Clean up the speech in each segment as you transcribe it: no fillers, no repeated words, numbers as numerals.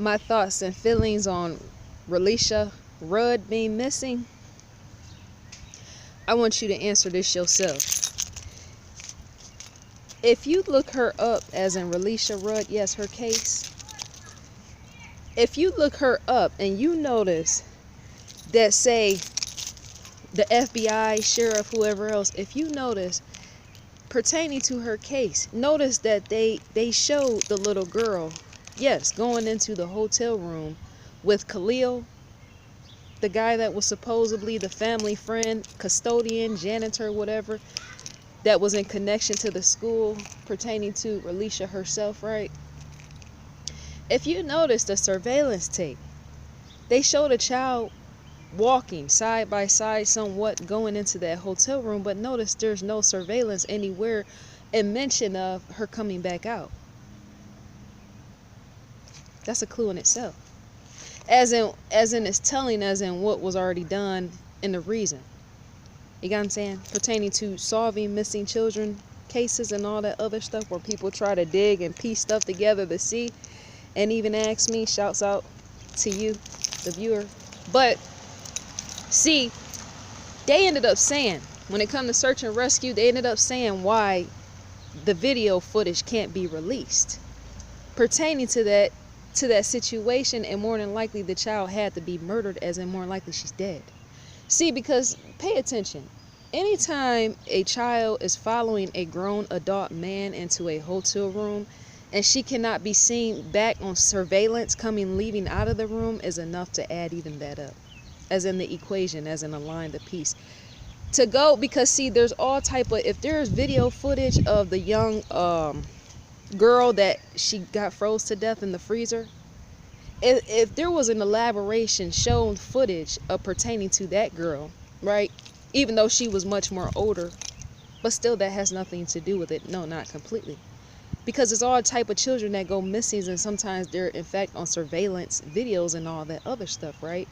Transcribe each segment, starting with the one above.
my thoughts and feelings on Relisha Rudd being missing, I want you to answer this yourself. If you look her up, as in Relisha Rudd, yes, her case. If you look her up and you notice that, say, the FBI, sheriff, whoever else, if you notice pertaining to her case, notice that they showed the little girl, yes, going into the hotel room with Khalil, the guy that was supposedly the family friend, custodian, janitor, whatever, that was in connection to the school pertaining to Relisha herself, right? If you notice the surveillance tape, they showed a child walking side by side somewhat going into that hotel room, but notice there's no surveillance anywhere and mention of her coming back out. That's a clue in itself. As in it's telling us in what was already done in the reason. You got what I'm saying? Pertaining to solving missing children cases and all that other stuff where people try to dig and piece stuff together to see. And even ask me, shouts out to you, the viewer. But see, they ended up saying, when it comes to search and rescue, they ended up saying why the video footage can't be released. Pertaining to that situation, and more than likely the child had to be murdered, as in more than likely she's dead. See, because pay attention. Anytime a child is following a grown adult man into a hotel room and she cannot be seen back on surveillance leaving out of the room, is enough to add even that up. As in the equation, as in align the piece. To go, because see, there's all type of, if there's video footage of the young girl that she got froze to death in the freezer, if there was an elaboration shown footage of pertaining to that girl, right, even though she was much more older, but still that has nothing to do with it. No, not completely, because it's all type of children that go missing, and sometimes they're in fact on surveillance videos and all that other stuff, right?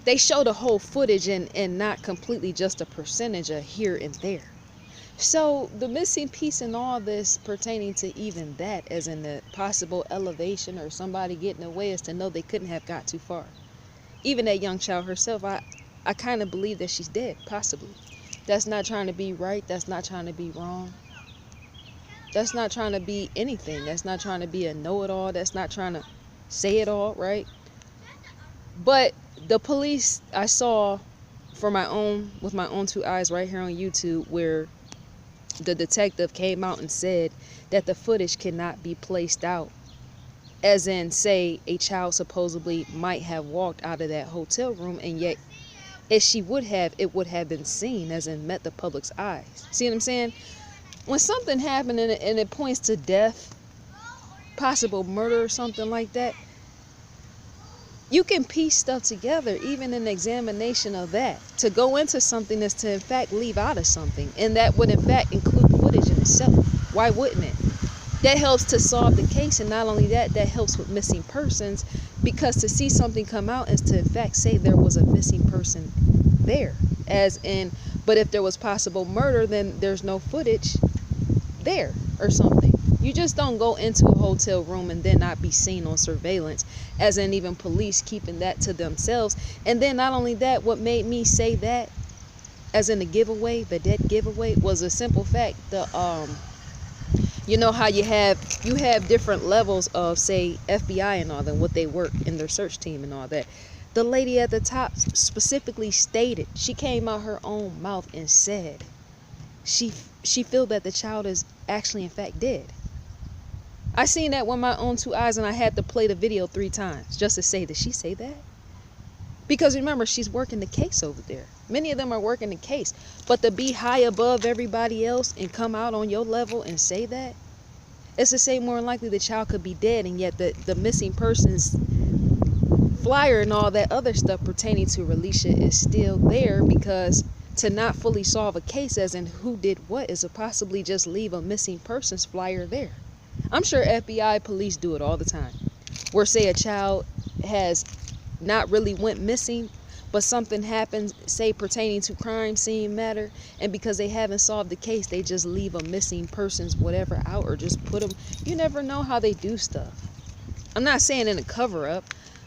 They show the whole footage and not completely just a percentage of here and there. So the missing piece in all this pertaining to even that, as in the possible elevation or somebody getting away, is to know they couldn't have got too far. Even that young child herself, I kind of believe that she's dead, possibly. That's not trying to be right. That's not trying to be wrong. That's not trying to be anything. That's not trying to be a know-it-all. That's not trying to say it all, right? But the police, I saw with my own two eyes right here on YouTube, where the detective came out and said that the footage cannot be placed out, as in, say, a child supposedly might have walked out of that hotel room, and yet if she would have, it would have been seen, as in met the public's eyes. See what I'm saying? When something happened and it points to death, possible murder or something like that, you can piece stuff together, even in examination of that. To go into something is to in fact leave out of something, and that would in fact include footage in itself. Why wouldn't it? That helps to solve the case, and not only that, that helps with missing persons, because to see something come out is to in fact say there was a missing person there, as in, but if there was possible murder, then there's no footage there or something. You just don't go into a hotel room and then not be seen on surveillance, as in even police keeping that to themselves. And then not only that, what made me say that, as in the giveaway, the dead giveaway, was a simple fact. You know how you have different levels of, say, FBI and all that, what they work in their search team and all that. The lady at the top specifically stated, she came out her own mouth and said she feel that the child is actually in fact dead. I seen that with my own two eyes, and I had to play the video 3 times just to say, did she say that? Because remember, she's working the case over there. Many of them are working the case. But to be high above everybody else and come out on your level and say that, it's to say more than likely the child could be dead, and yet the missing persons flyer and all that other stuff pertaining to Relisha is still there, because to not fully solve a case, as in who did what, is to possibly just leave a missing persons flyer there. I'm sure FBI police do it all the time, where say a child has not really went missing, but something happens, say pertaining to crime scene matter, and because they haven't solved the case, they just leave a missing persons whatever out, or just put them. You never know how they do stuff. I'm not saying in a cover up,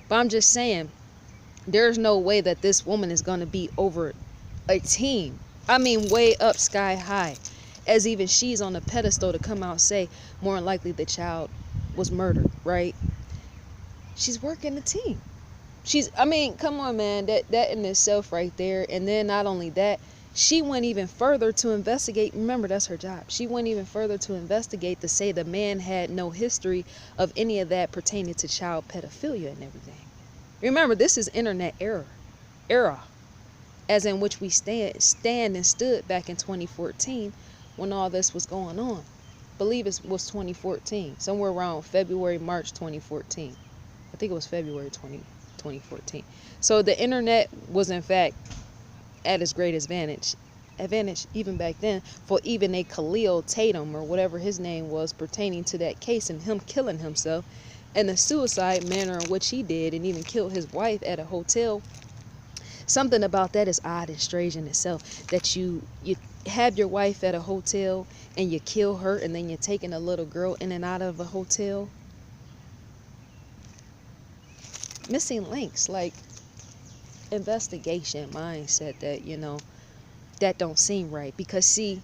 but I'm just saying there's no way that this woman is going to be over a team. I mean, way up sky high, as even she's on a pedestal to come out and say more than likely the child was murdered, right? She's working the team. I mean, come on, man, that in itself right there. And then not only that, she went even further to investigate. Remember, that's her job. She went even further to investigate to say the man had no history of any of that pertaining to child pedophilia and everything. Remember, this is internet era, as in which we stand and stood back in 2014 when all this was going on. I believe it was 2014, somewhere around February, March 2014. I think it was February 2014. So the internet was in fact at its greatest advantage even back then for even a Khalil Tatum or whatever his name was pertaining to that case and him killing himself and the suicide manner in which he did and even killed his wife at a hotel. Something about that is odd and strange in itself, that you have your wife at a hotel and you kill her and then you're taking a little girl in and out of a hotel. Missing links, like investigation mindset, that that don't seem right. Because see,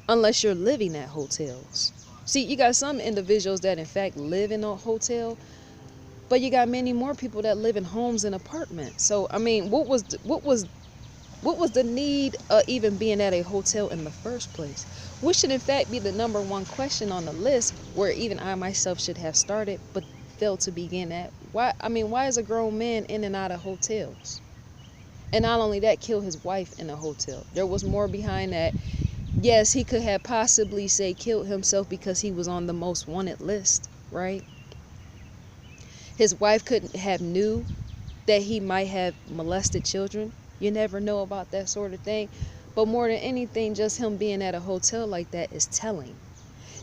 unless you're living at hotels, see, you got some individuals that in fact live in a hotel, but you got many more people that live in homes and apartments. So I mean, what was the need of even being at a hotel in the first place? Which should in fact be the number one question on the list, where even I myself should have started but failed to begin at. Why is a grown man in and out of hotels? And not only that, kill his wife in a hotel. There was more behind that. Yes, he could have possibly say killed himself because he was on the most wanted list, right? His wife couldn't have knew that he might have molested children. You never know about that sort of thing. But more than anything, just him being at a hotel like that is telling.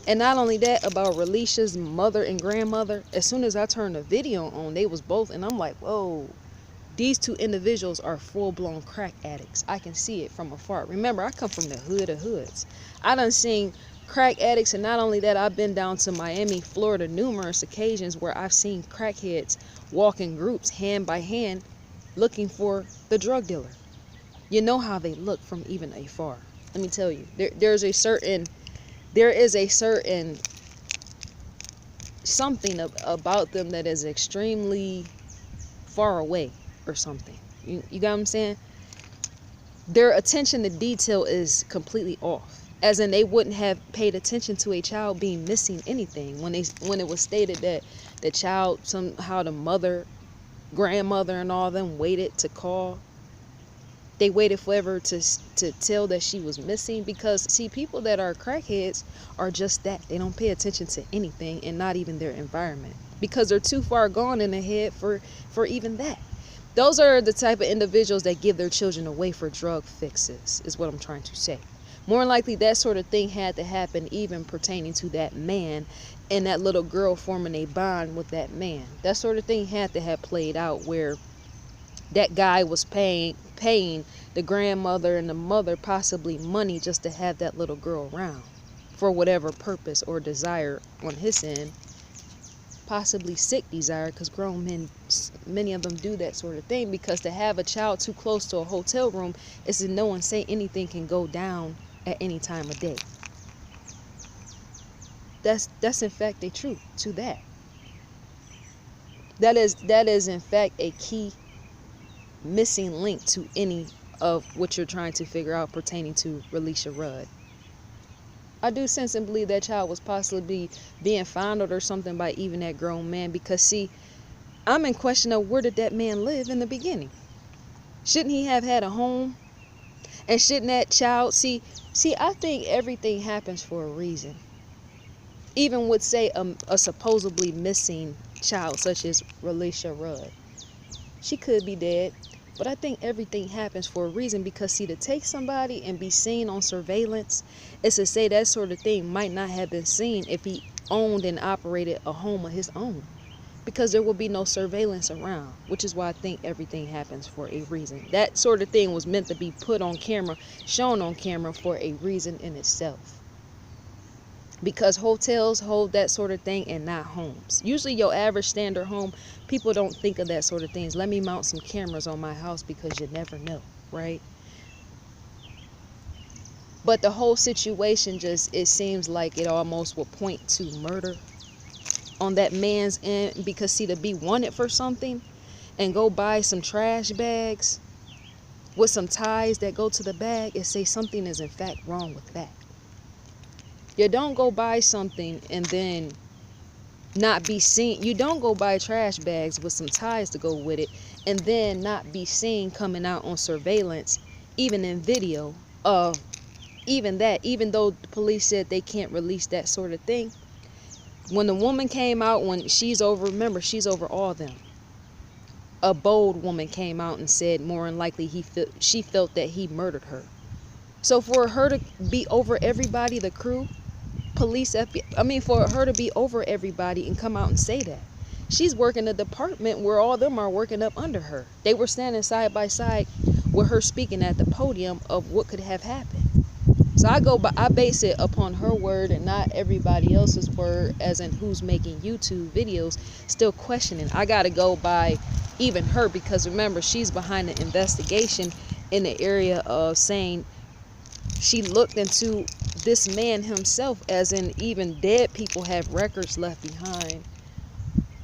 And not only that, about Relisha's mother and grandmother, as soon as I turned the video on, they was both, and I'm like, whoa, these two individuals are full-blown crack addicts. I can see it from afar. Remember, I come from the hood of hoods. I done seen crack addicts, and not only that, I've been down to Miami, Florida, numerous occasions where I've seen crackheads walk in groups, hand by hand, looking for the drug dealer. You know how they look from even afar. Let me tell you, there is a certain something about them that is extremely far away or something. You got what I'm saying? Their attention to detail is completely off, as in they wouldn't have paid attention to a child being missing anything when it was stated that the child, somehow the mother, grandmother and all them waited to call. They waited forever to tell that she was missing. Because see, people that are crackheads are just that. They don't pay attention to anything, and not even their environment, because they're too far gone in the head for even that. Those are the type of individuals that give their children away for drug fixes, is what I'm trying to say. More than likely, that sort of thing had to happen even pertaining to that man and that little girl forming a bond with that man. That sort of thing had to have played out, where that guy was paying the grandmother and the mother possibly money just to have that little girl around for whatever purpose or desire on his end. Possibly sick desire, because grown men, many of them do that sort of thing, because to have a child too close to a hotel room is to no one say anything can go down at any time of day. That's in fact a truth to that. That is in fact a key missing link to any of what you're trying to figure out pertaining to Relisha Rudd. I do sense and believe that child was possibly being fondled or something by even that grown man, because see, I'm in question of where did that man live in the beginning? Shouldn't he have had a home? And shouldn't that child see, I think everything happens for a reason. Even with, say, a supposedly missing child such as Relisha Rudd. She could be dead, but I think everything happens for a reason, because see, to take somebody and be seen on surveillance is to say that sort of thing might not have been seen if he owned and operated a home of his own, because there will be no surveillance around, which is why I think everything happens for a reason. That sort of thing was meant to be put on camera, shown on camera for a reason in itself. because hotels hold that sort of thing and not homes. Usually your average standard home, people don't think of that sort of things. Let me mount some cameras on my house because you never know, right? But the whole situation just, it seems like it almost will point to murder on that man's end, because see, to be wanted for something and go buy some trash bags with some ties that go to the bag, and say something is in fact wrong with that. You don't go buy something and then not be seen. You don't go buy trash bags with some ties to go with it and then not be seen coming out on surveillance, even in video of even that, even though the police said they can't release that sort of thing. When the woman came out, when she's over, remember, she's over all them. A bold woman came out and said more than likely she felt that he murdered her. So for her to be over everybody, the crew, police, FBI, for her to be over everybody and come out and say that, she's working a department where all them are working up under her. They were standing side by side with her speaking at the podium of what could have happened. So I base it upon her word and not everybody else's word, as in who's making YouTube videos still questioning. I gotta go by even her, because remember, she's behind the investigation in the area of saying she looked into this man himself, as in even dead people have records left behind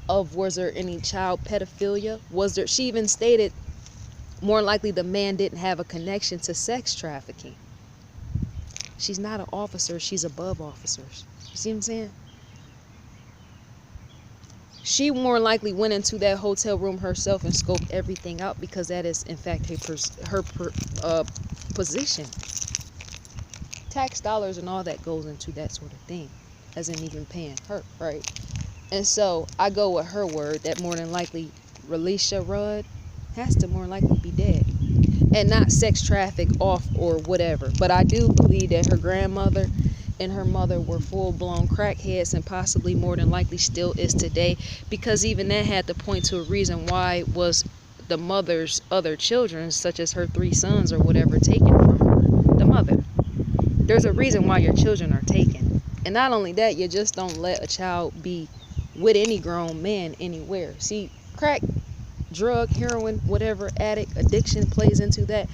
of, was there any child pedophilia? She even stated more likely the man didn't have a connection to sex trafficking. She's not an officer, she's above officers. You see what I'm saying? She more likely went into that hotel room herself and scoped everything out, because that is in fact her position. Tax dollars and all that goes into that sort of thing, as in even paying her, right? And so I go with her word that more than likely Relisha Rudd has to more likely be dead, and not sex trafficked off or whatever. But I do believe that her grandmother and her mother were full-blown crackheads, and possibly more than likely still is today, because even that had to point to a reason why was the mother's other children, such as her 3 sons or whatever, taken from her, the mother. There's a reason why your children are taken. And not only that, you just don't let a child be with any grown man anywhere. See, crack, drug, heroin, whatever, addict, addiction plays into that.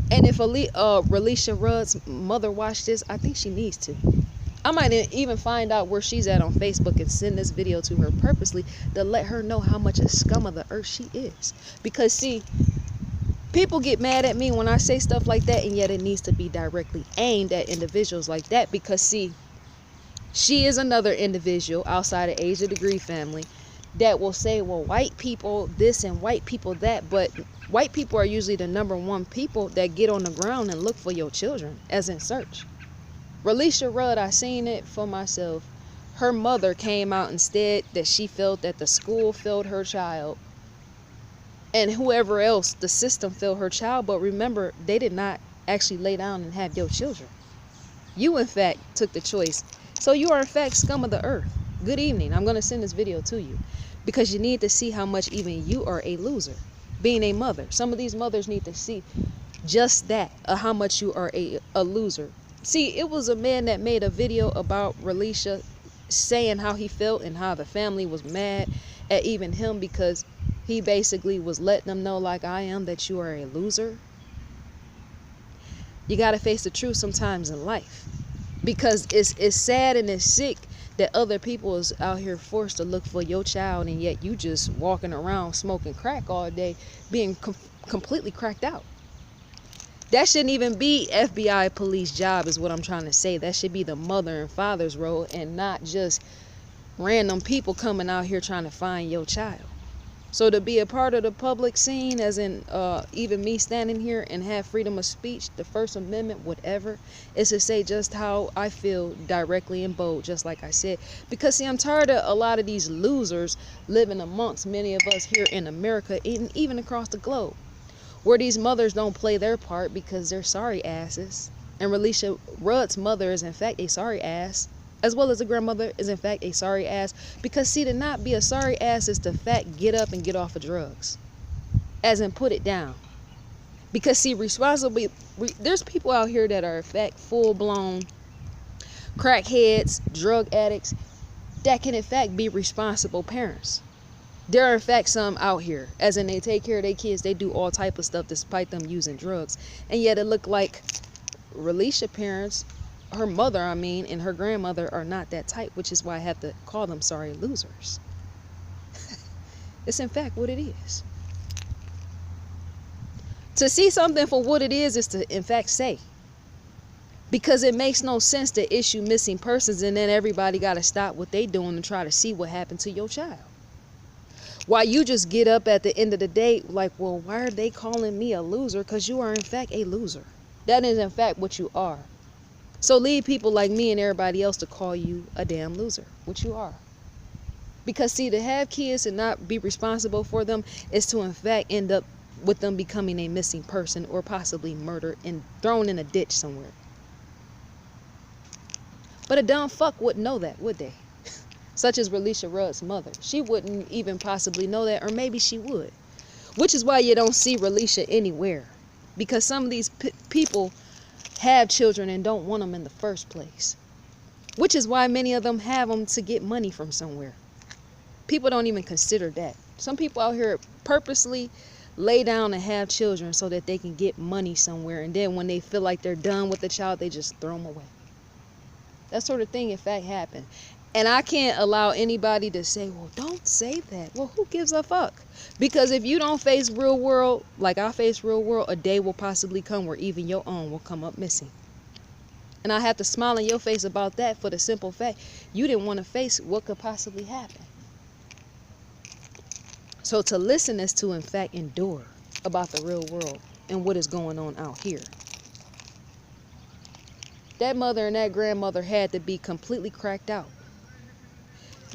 And if Relisha Rudd's mother watched this, I think she needs to. I might even find out where she's at on Facebook and send this video to her purposely to let her know how much a scum of the earth she is. Because see, people get mad at me when I say stuff like that, and yet it needs to be directly aimed at individuals like that. Because see, she is another individual outside of Asia Degree family that will say, well, white people this and white people that, but white people are usually the #1 people that get on the ground and look for your children, as in search. Relisha Rudd, I seen it for myself. Her mother came out and said that she felt that the school failed her child, and whoever else, the system failed her child. But remember, they did not actually lay down and have your children. You, in fact, took the choice. So you are, in fact, scum of the earth. Good evening. I'm going to send this video to you, because you need to see how much even you are a loser, being a mother. Some of these mothers need to see just that, how much you are a loser. See, it was a man that made a video about Relisha, saying how he felt and how the family was mad at even him, because he basically was letting them know, like I am, that you are a loser. You got to face the truth sometimes in life, because it's sad and it's sick that other people is out here forced to look for your child, and yet you just walking around smoking crack all day, being completely cracked out. That shouldn't even be FBI police job, is what I'm trying to say. That should be the mother and father's role, and not just random people coming out here trying to find your child. So to be a part of the public scene, as in even me standing here and have freedom of speech, the First Amendment, whatever, is to say just how I feel directly and bold, just like I said. Because see, I'm tired of a lot of these losers living amongst many of us here in America, and even across the globe, where these mothers don't play their part because they're sorry asses. And Relisha Rudd's mother is in fact a sorry ass, as well as the grandmother is in fact a sorry ass. Because see, to not be a sorry ass is to fact get up and get off of drugs, as in put it down. Because see, there's people out here that are in fact full-blown crackheads, drug addicts, that can in fact be responsible parents. There are in fact some out here, as in they take care of their kids, they do all type of stuff despite them using drugs. And yet it looked like Relisha parents, her mother and her grandmother are not that type, which is why I have to call them sorry losers. It's in fact what it is. To see something for what it is to in fact say. Because it makes no sense to issue missing persons and then everybody got to stop what they doing and try to see what happened to your child. Why you just get up at the end of the day like, well, why are they calling me a loser? Because you are in fact a loser. That is in fact what you are. So leave people like me and everybody else to call you a damn loser, which you are. Because see, to have kids and not be responsible for them is to in fact end up with them becoming a missing person or possibly murdered and thrown in a ditch somewhere. But a dumb fuck wouldn't know that, would they? Such as Relisha Rudd's mother. She wouldn't even possibly know that, or maybe she would. Which is why you don't see Relisha anywhere. Because some of these people have children and don't want them in the first place. Which is why many of them have them to get money from somewhere. People don't even consider that. Some people out here purposely lay down and have children so that they can get money somewhere. And then when they feel like they're done with the child, they just throw them away. That sort of thing in fact happened. And I can't allow anybody to say, well, don't say that. Well, who gives a fuck? Because if you don't face real world, like I face real world, a day will possibly come where even your own will come up missing. And I have to smile in your face about that for the simple fact you didn't want to face what could possibly happen. So to listen is to in fact endure about the real world and what is going on out here. That mother and that grandmother had to be completely cracked out.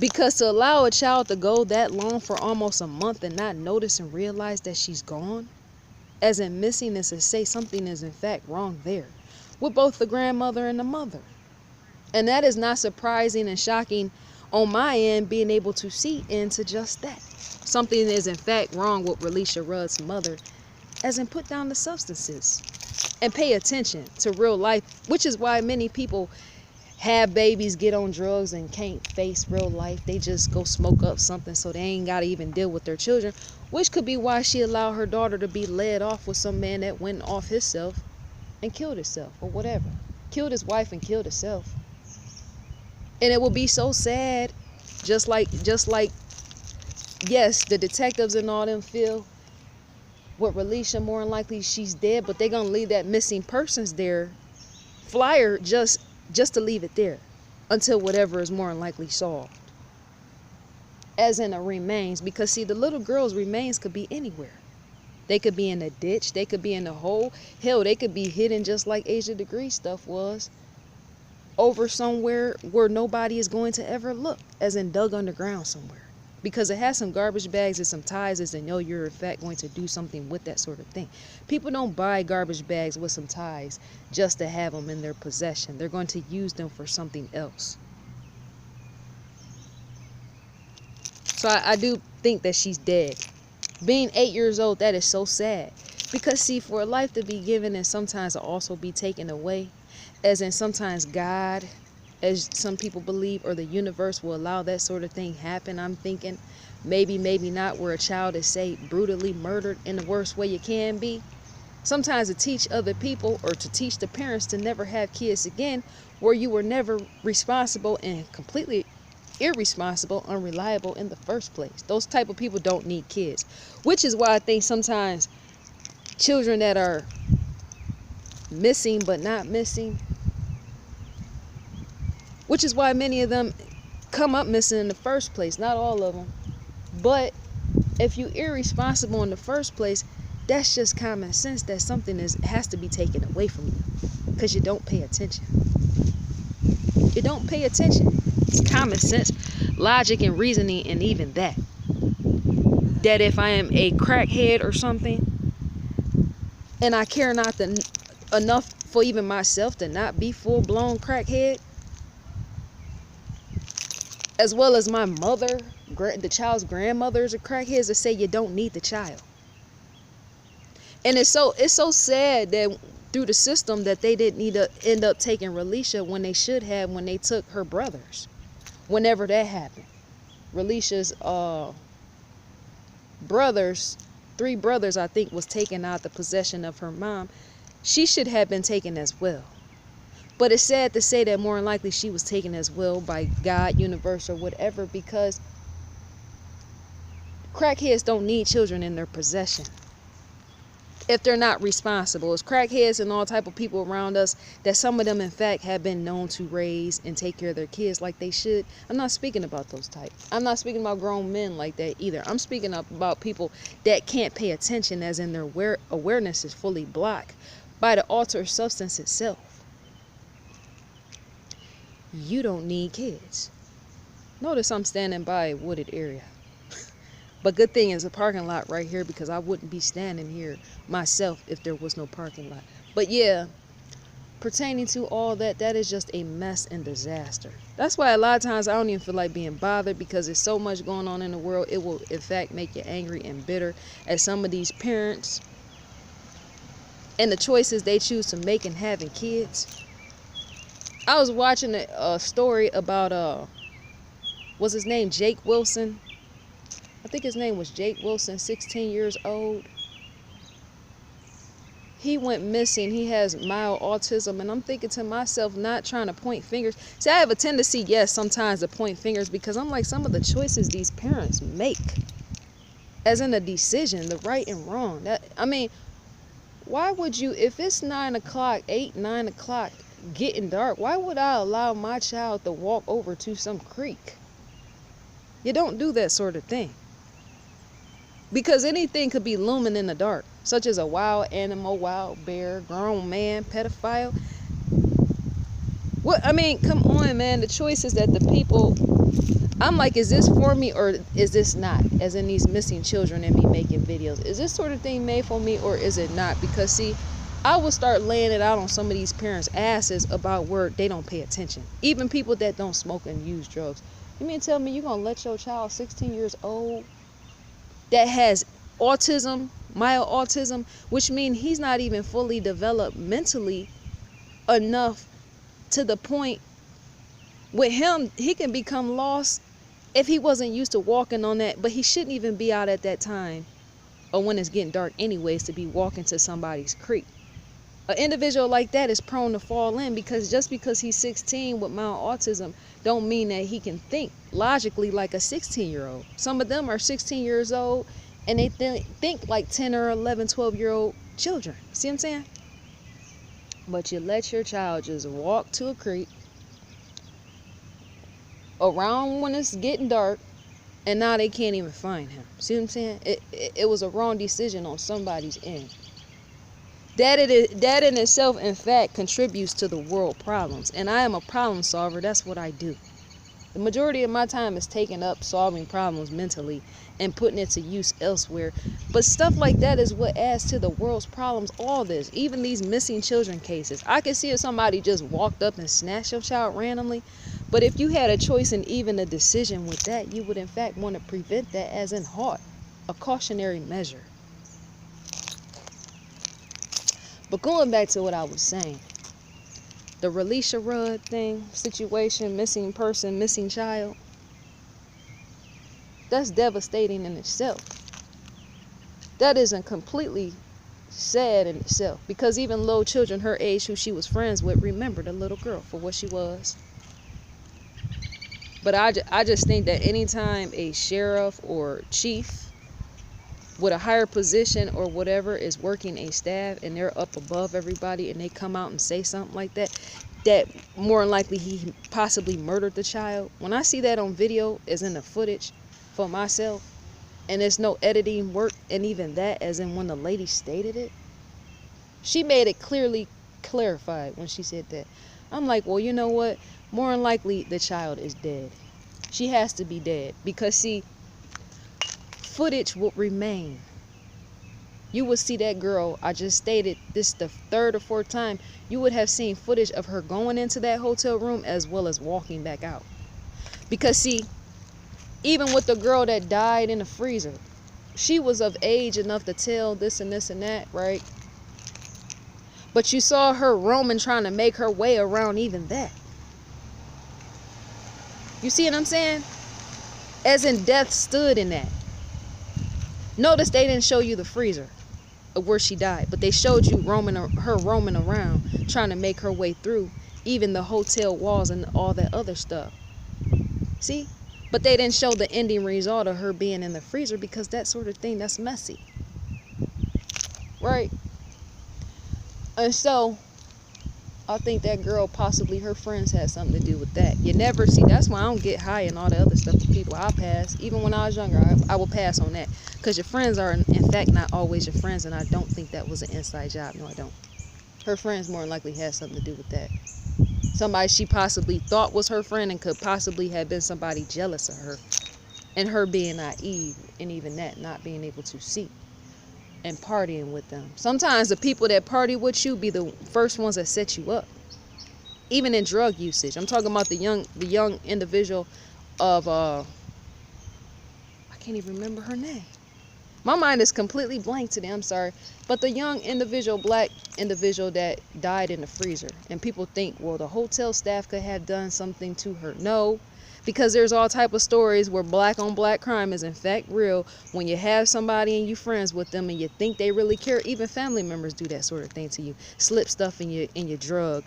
Because to allow a child to go that long for almost a month and not notice and realize that she's gone, as in missing, is to say something is in fact wrong there with both the grandmother and the mother. And that is not surprising and shocking on my end, being able to see into just that. Something is in fact wrong with Relisha Rudd's mother, as in put down the substances and pay attention to real life, which is why many people have babies, get on drugs, and can't face real life. They just go smoke up something so they ain't got to even deal with their children, which could be why she allowed her daughter to be led off with some man that went off himself and killed himself or whatever. Killed his wife and killed himself. And it will be so sad, just like yes, the detectives and all them feel with Relisha, more than likely she's dead, but they're gonna leave that missing persons there flyer just to leave it there until whatever is more than likely solved, as in a remains. Because see, the little girl's remains could be anywhere. They could be in a ditch, they could be in a hole, hell, they could be hidden just like Asia Degree stuff was, over somewhere where nobody is going to ever look, as in dug underground somewhere. Because it has some garbage bags and some ties, as in, you're in fact going to do something with that sort of thing. People don't buy garbage bags with some ties just to have them in their possession. They're going to use them for something else. So I do think that she's dead. Being 8 years old, that is so sad. Because see, for a life to be given and sometimes also be taken away, as in sometimes God, as some people believe, or the universe will allow that sort of thing happen. I'm thinking maybe not, where a child is, say, brutally murdered in the worst way it can be. Sometimes to teach other people, or to teach the parents to never have kids again, where you were never responsible and completely irresponsible, unreliable in the first place. Those type of people don't need kids. Which is why I think sometimes children that are missing but not missing, which is why many of them come up missing in the first place. Not all of them. But if you're irresponsible in the first place, that's just common sense that something has to be taken away from you. Because you don't pay attention. You don't pay attention. It's common sense, logic, and reasoning, and even that. That if I am a crackhead or something, and I care not enough for even myself to not be full-blown crackhead, as well as my mother, the child's grandmothers are crackheads, to say you don't need the child. And it's so sad that through the system that they didn't need to end up taking Relisha when they should have, when they took her brothers. Whenever that happened, Relisha's brothers, 3 brothers, I think, was taken out the possession of her mom. She should have been taken as well. But it's sad to say that more than likely she was taken as well by God, universe, or whatever, because crackheads don't need children in their possession if they're not responsible. It's crackheads and all type of people around us that some of them in fact have been known to raise and take care of their kids like they should. I'm not speaking about those type. I'm not speaking about grown men like that either. I'm speaking about people that can't pay attention, as in their awareness is fully blocked by the altered substance itself. You don't need kids. Notice I'm standing by a wooded area. But good thing is a parking lot right here, because I wouldn't be standing here myself if there was no parking lot. But yeah, pertaining to all that, that is just a mess and disaster. That's why a lot of times I don't even feel like being bothered, because there's so much going on in the world. It will in fact make you angry and bitter at some of these parents and the choices they choose to make in having kids. I was watching a story about what's his name, Jake Wilson. I think his name was Jake Wilson, 16 years old. He went missing. He has mild autism. And I'm thinking to myself, not trying to point fingers. See, I have a tendency, yes, sometimes to point fingers, because I'm like, some of the choices these parents make, as in a decision, the right and wrong. I mean, why would you, if it's 9 o'clock, 8, 9 o'clock, getting dark, why would I allow my child to walk over to some creek? You don't do that sort of thing. Because anything could be looming in the dark, such as a wild animal, wild bear, grown man, pedophile. What, I mean, come on, man. The choices that the people, I'm like, is this for me or is this not? As in these missing children and me making videos. Is this sort of thing made for me or is it not? Because see, I will start laying it out on some of these parents' asses about where they don't pay attention. Even people that don't smoke and use drugs. You mean tell me you're going to let your child 16 years old that has autism, mild autism, which means he's not even fully developed mentally enough to the point with him, he can become lost if he wasn't used to walking on that, but he shouldn't even be out at that time or when it's getting dark anyways to be walking to somebody's creek. An individual like that is prone to fall in, because just because he's 16 with mild autism don't mean that he can think logically like a 16-year-old. Some of them are 16 years old and they think like 10 or 11, 12-year-old children. See what I'm saying? But you let your child just walk to a creek around when it's getting dark, and now they can't even find him. See what I'm saying? It was a wrong decision on somebody's end. That in itself, in fact, contributes to the world problems. And I am a problem solver. That's what I do. The majority of my time is taken up solving problems mentally and putting it to use elsewhere. But stuff like that is what adds to the world's problems. All this, even these missing children cases. I can see if somebody just walked up and snatched your child randomly. But if you had a choice and even a decision with that, you would in fact want to prevent that, as in halt, a cautionary measure. But going back to what I was saying, the Relisha Rudd thing, situation, missing person, missing child, that's devastating in itself. That isn't completely sad in itself, because even little children her age who she was friends with remember the little girl for what she was. But I just think that anytime a sheriff or chief with a higher position or whatever is working a staff and they're up above everybody and they come out and say something like that, that more than likely he possibly murdered the child. When I see that on video, as in the footage for myself, and there's no editing work, and even that, as in when the lady stated it, she made it clearly clarified when she said that. I'm like, well, you know what? More than likely the child is dead. She has to be dead, because see, footage will remain. You would see that girl, I just stated this the 3rd or 4th time, you would have seen footage of her going into that hotel room as well as walking back out. Because see, even with the girl that died in the freezer, she was of age enough to tell this and this and that, right? But you saw her roaming, trying to make her way around even that. You see what I'm saying? As in, death stood in that. Notice they didn't show you the freezer of where she died, but they showed you her roaming around, trying to make her way through even the hotel walls and all that other stuff. See? But they didn't show the ending result of her being in the freezer, because that sort of thing, that's messy. Right? And so I think that girl, possibly her friends, had something to do with that. You never see. That's why I don't get high and all the other stuff to people. I pass. Even when I was younger, I will pass on that. Because your friends are, in fact, not always your friends. And I don't think that was an inside job. No, I don't. Her friends more than likely had something to do with that. Somebody she possibly thought was her friend and could possibly have been somebody jealous of her. And her being naive, and even that, not being able to see. And partying with them. Sometimes the people that party with you be the first ones that set you up. Even in drug usage. I'm talking about the young individual of I can't even remember her name. My mind is completely blank today, I'm sorry. But the young individual, black individual that died in the freezer. And people think, well, the hotel staff could have done something to her. No. Because there's all type of stories where black on black crime is in fact real. When you have somebody and you friends with them and you think they really care, even family members do that sort of thing to you. Slip stuff in your drug.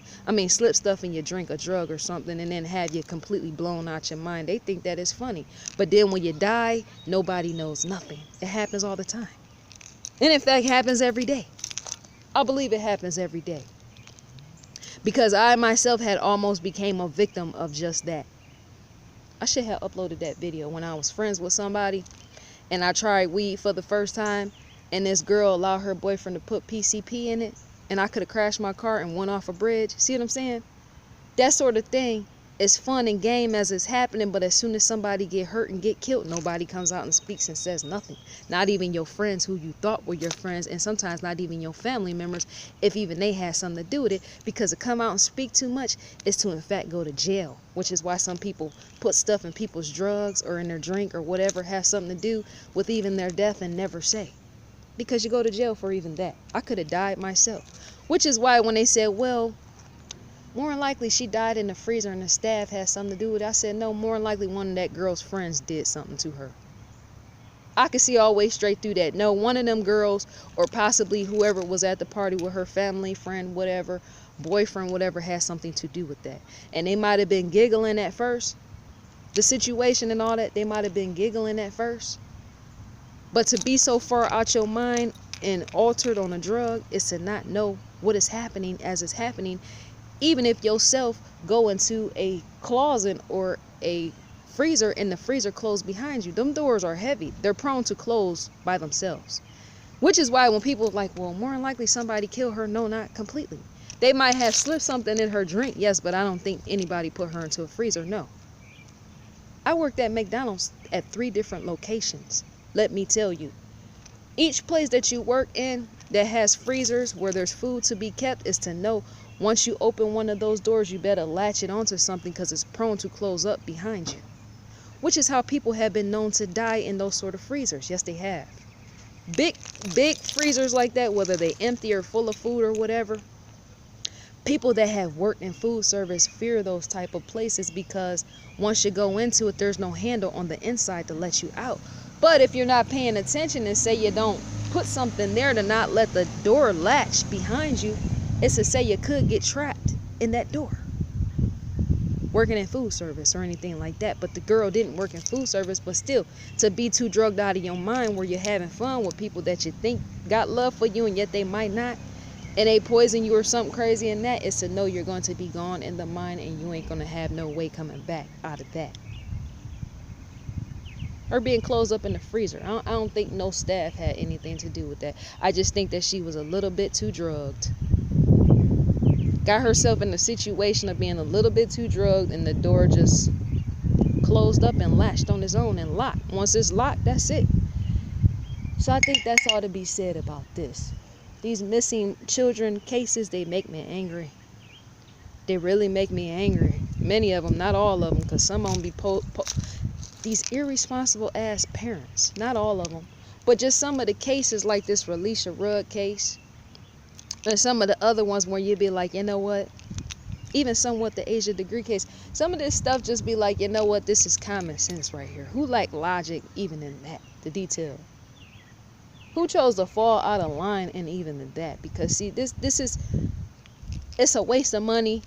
Slip stuff in your drink, a drug or something, and then have you completely blown out your mind. They think that is funny. But then when you die, nobody knows nothing. It happens all the time. And in fact, happens every day. I believe it happens every day. Because I myself had almost became a victim of just that. I should have uploaded that video when I was friends with somebody and I tried weed for the first time, and this girl allowed her boyfriend to put PCP in it, and I could have crashed my car and went off a bridge. See what I'm saying? That sort of thing is fun and game as it's happening, but as soon as somebody get hurt and get killed, nobody comes out and speaks and says nothing. Not even your friends who you thought were your friends, and sometimes not even your family members, if even they had something to do with it, because to come out and speak too much is to in fact go to jail, which is why some people put stuff in people's drugs or in their drink or whatever, have something to do with even their death and never say. Because you go to jail for even that. I could have died myself. Which is why when they said, well, more than likely she died in the freezer and the staff had something to do with it, I said, no, more than likely one of that girl's friends did something to her. I could see all the way straight through that. No, one of them girls, or possibly whoever was at the party with her family, friend, whatever, boyfriend, whatever, had something to do with that. And they might have been giggling at first. The situation and all that, they might have been giggling at first. But to be so far out your mind and altered on a drug is to not know what is happening as it's happening. Even if yourself go into a closet or a freezer and the freezer closed behind you, them doors are heavy. They're prone to close by themselves. Which is why when people are like, well, more than likely somebody killed her. No, not completely. They might have slipped something in her drink, yes, but I don't think anybody put her into a freezer, no. I worked at McDonald's at 3 different locations. Let me tell you. Each place that you work in that has freezers where there's food to be kept is to know once you open one of those doors, you better latch it onto something because it's prone to close up behind you. Which is how people have been known to die in those sort of freezers. Yes, they have. Big freezers like that, whether they empty or full of food or whatever. People that have worked in food service fear those type of places because once you go into it, there's no handle on the inside to let you out. But if you're not paying attention and say you don't put something there to not let the door latch behind you, it's to say you could get trapped in that door. Working in food service or anything like that. But the girl didn't work in food service, but still, to be too drugged out of your mind where you're having fun with people that you think got love for you and yet they might not, and they poison you or something crazy, and that is to know you're going to be gone in the mind and you ain't going to have no way coming back out of that. Her being closed up in the freezer, I don't think no staff had anything to do with that. I just think that she was a little bit too drugged. Got herself in a situation of being a little bit too drugged, and the door just closed up and latched on its own and locked. Once it's locked, that's it. So I think that's all to be said about this. These missing children cases, they make me angry. They really make me angry. Many of them, not all of them, because some of them be these irresponsible ass parents. Not all of them, but just some of the cases like this Relisha Rudd case. There's some of the other ones where you'd be like, you know what? Even somewhat the Asia degree case, some of this stuff just be like, you know what? This is common sense right here. Who lacked logic even in that? The detail. Who chose to fall out of line in even in that? Because see, it's a waste of money.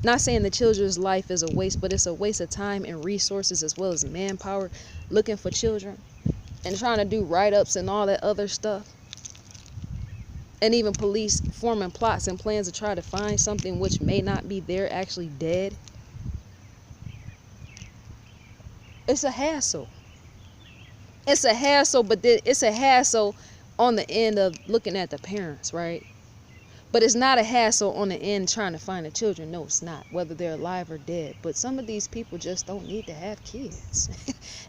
Not saying the children's life is a waste, but it's a waste of time and resources as well as manpower looking for children and trying to do write-ups and all that other stuff. And even police forming plots and plans to try to find something which may not be there, actually dead. It's a hassle. It's a hassle, but it's a hassle on the end of looking at the parents, right? But it's not a hassle on the end trying to find the children. No, it's not, whether they're alive or dead. But some of these people just don't need to have kids.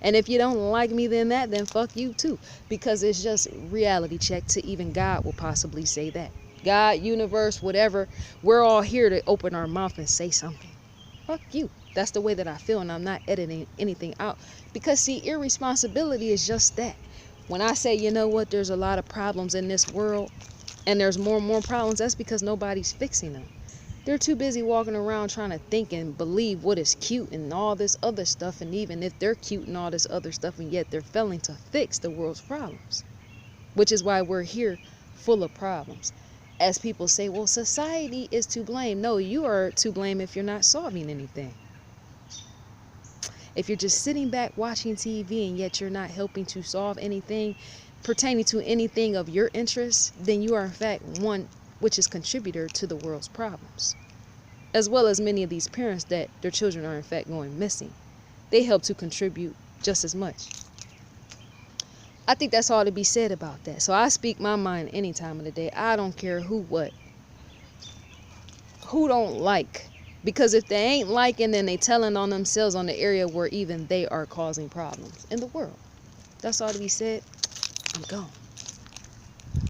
And if you don't like me then fuck you too. Because it's just reality check to even God will possibly say that. God, universe, whatever, we're all here to open our mouth and say something. Fuck you. That's the way that I feel, and I'm not editing anything out. Because see, irresponsibility is just that. When I say, you know what, there's a lot of problems in this world, and there's more and more problems, that's because nobody's fixing them. They're too busy walking around trying to think and believe what is cute and all this other stuff. And even if they're cute and all this other stuff, and yet they're failing to fix the world's problems. Which is why we're here full of problems. As people say, well, society is to blame. No, you are to blame if you're not solving anything. If you're just sitting back watching TV and yet you're not helping to solve anything pertaining to anything of your interest, then you are in fact one which is contributor to the world's problems. As well as many of these parents that their children are in fact going missing. They help to contribute just as much. I think that's all to be said about that. So I speak my mind any time of the day. I don't care who don't like. Because if they ain't liking, then they telling on themselves on the area where even they are causing problems in the world. That's all to be said. I'm gone.